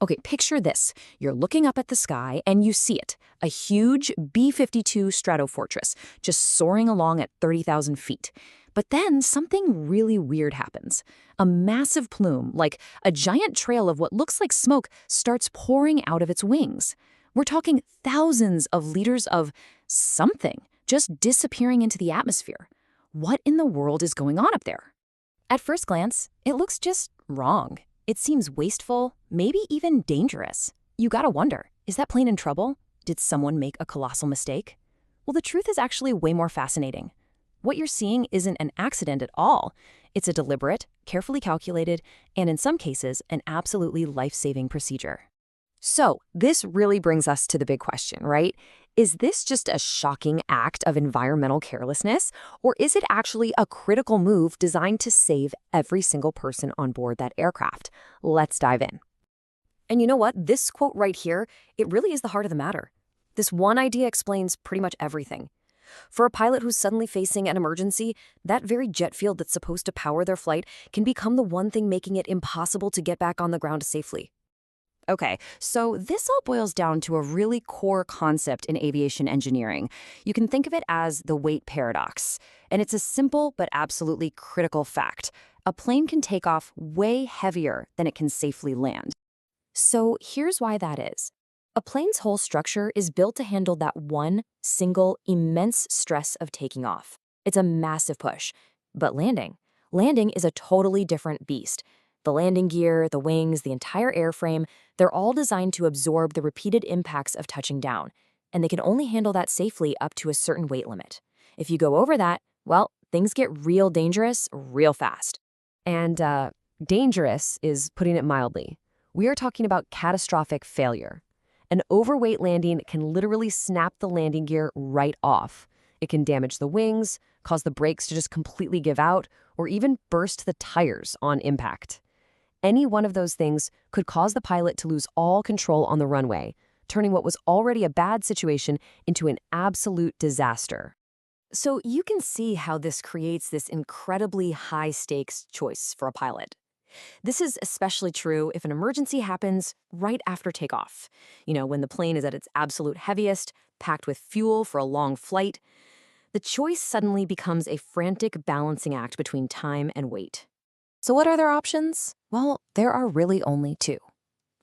Okay, picture this. You're looking up at the sky and you see it, a huge B-52 Stratofortress, just soaring along at 30,000 feet. But then something really weird happens. A massive plume, like a giant trail of what looks like smoke, starts pouring out of its wings. We're talking thousands of liters of something just disappearing into the atmosphere. What in the world is going on up there? At first glance, it looks just wrong. It seems wasteful, maybe even dangerous. You gotta wonder, is that plane in trouble? Did someone make a colossal mistake? Well, the truth is actually way more fascinating. What you're seeing isn't an accident at all. It's a deliberate, carefully calculated, and in some cases, an absolutely life-saving procedure. So, this really brings us to the big question, right? Is this just a shocking act of environmental carelessness, or is it actually a critical move designed to save every single person on board that aircraft? Let's dive in. And you know what? This quote right here, it really is the heart of the matter. This one idea explains pretty much everything. For a pilot who's suddenly facing an emergency, that very jet fuel that's supposed to power their flight can become the one thing making it impossible to get back on the ground safely. Okay, so this all boils down to a really core concept in aviation engineering. You can think of it as the weight paradox. And it's a simple but absolutely critical fact. A plane can take off way heavier than it can safely land. So here's why that is. A plane's whole structure is built to handle that one single immense stress of taking off. It's a massive push. But landing is a totally different beast. The landing gear, the wings, the entire airframe, they're all designed to absorb the repeated impacts of touching down, and they can only handle that safely up to a certain weight limit. If you go over that, well, things get real dangerous real fast. And dangerous is putting it mildly. We are talking about catastrophic failure. An overweight landing can literally snap the landing gear right off. It can damage the wings, cause the brakes to just completely give out, or even burst the tires on impact. Any one of those things could cause the pilot to lose all control on the runway, turning what was already a bad situation into an absolute disaster. So you can see how this creates this incredibly high-stakes choice for a pilot. This is especially true if an emergency happens right after takeoff. When the plane is at its absolute heaviest, packed with fuel for a long flight. The choice suddenly becomes a frantic balancing act between time and weight. So what are their options? Well, there are really only two.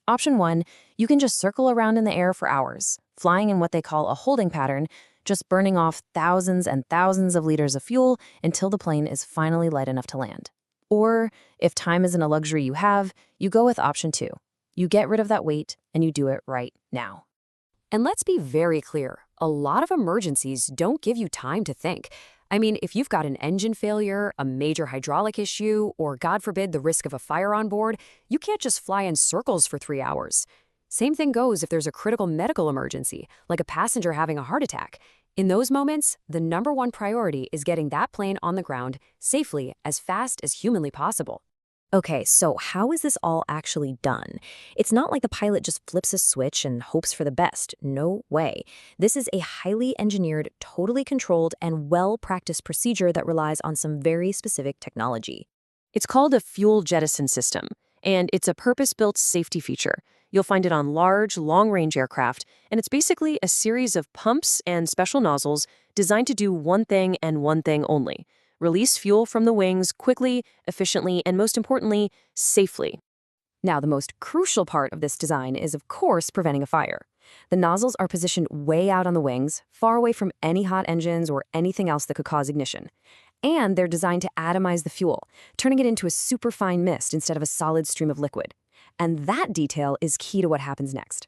Option one, you can just circle around in the air for hours, flying in what they call a holding pattern, just burning off thousands and thousands of liters of fuel until the plane is finally light enough to land. Or, if time isn't a luxury you have, you go with option two. You get rid of that weight and you do it right now. And let's be very clear, a lot of emergencies don't give you time to think. If you've got an engine failure, a major hydraulic issue, or God forbid the risk of a fire on board, you can't just fly in circles for 3 hours. Same thing goes if there's a critical medical emergency, like a passenger having a heart attack. In those moments, the number one priority is getting that plane on the ground safely as fast as humanly possible. Okay, so how is this all actually done? It's not like the pilot just flips a switch and hopes for the best. No way. This is a highly engineered, totally controlled, and well-practiced procedure that relies on some very specific technology. It's called a fuel jettison system, and it's a purpose-built safety feature. You'll find it on large, long-range aircraft, and it's basically a series of pumps and special nozzles designed to do one thing and one thing only: release fuel from the wings quickly, efficiently, and most importantly, safely. Now, the most crucial part of this design is, of course, preventing a fire. The nozzles are positioned way out on the wings, far away from any hot engines or anything else that could cause ignition. And they're designed to atomize the fuel, turning it into a superfine mist instead of a solid stream of liquid. And that detail is key to what happens next.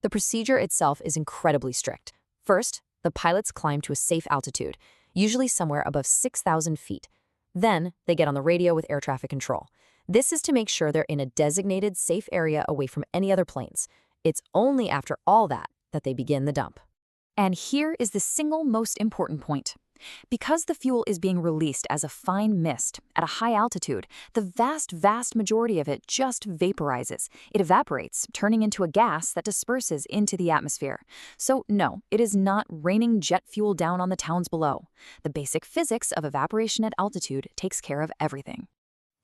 The procedure itself is incredibly strict. First, the pilots climb to a safe altitude, usually somewhere above 6,000 feet. Then, they get on the radio with air traffic control. This is to make sure they're in a designated safe area away from any other planes. It's only after all that they begin the dump. And here is the single most important point. Because the fuel is being released as a fine mist at a high altitude, the vast majority of it just vaporizes. It evaporates, turning into a gas that disperses into the atmosphere. So no, it is not raining jet fuel down on the towns below. The basic physics of evaporation at altitude takes care of everything.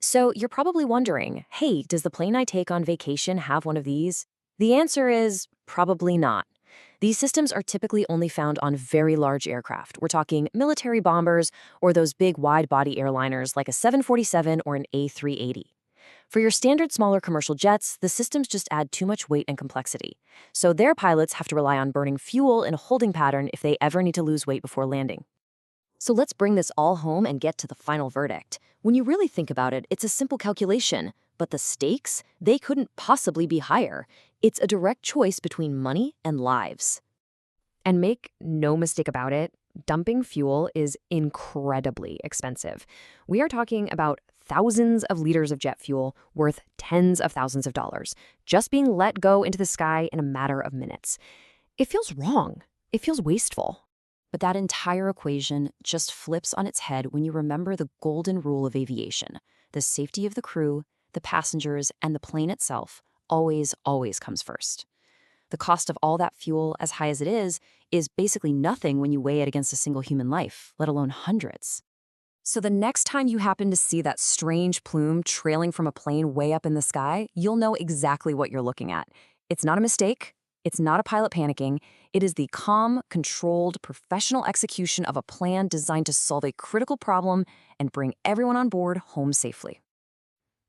So you're probably wondering, hey, does the plane I take on vacation have one of these? The answer is probably not. These systems are typically only found on very large aircraft. We're talking military bombers or those big wide-body airliners like a 747 or an A380. For your standard smaller commercial jets, the systems just add too much weight and complexity. So their pilots have to rely on burning fuel in a holding pattern if they ever need to lose weight before landing. So let's bring this all home and get to the final verdict. When you really think about it, it's a simple calculation, but the stakes, they couldn't possibly be higher. It's a direct choice between money and lives. And make no mistake about it, dumping fuel is incredibly expensive. We are talking about thousands of liters of jet fuel worth tens of thousands of dollars, just being let go into the sky in a matter of minutes. It feels wrong. It feels wasteful. But that entire equation just flips on its head when you remember the golden rule of aviation. The safety of the crew, the passengers, and the plane itself always comes first. The cost of all that fuel, as high as it is basically nothing when you weigh it against a single human life, let alone hundreds. So the next time you happen to see that strange plume trailing from a plane way up in the sky, you'll know exactly what you're looking at. It's not a mistake. It's not a pilot panicking. It is the calm, controlled, professional execution of a plan designed to solve a critical problem and bring everyone on board home safely.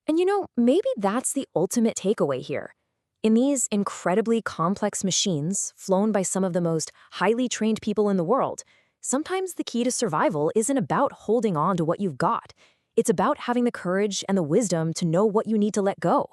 And maybe that's the ultimate takeaway here. In these incredibly complex machines, flown by some of the most highly trained people in the world, sometimes the key to survival isn't about holding on to what you've got. It's about having the courage and the wisdom to know what you need to let go.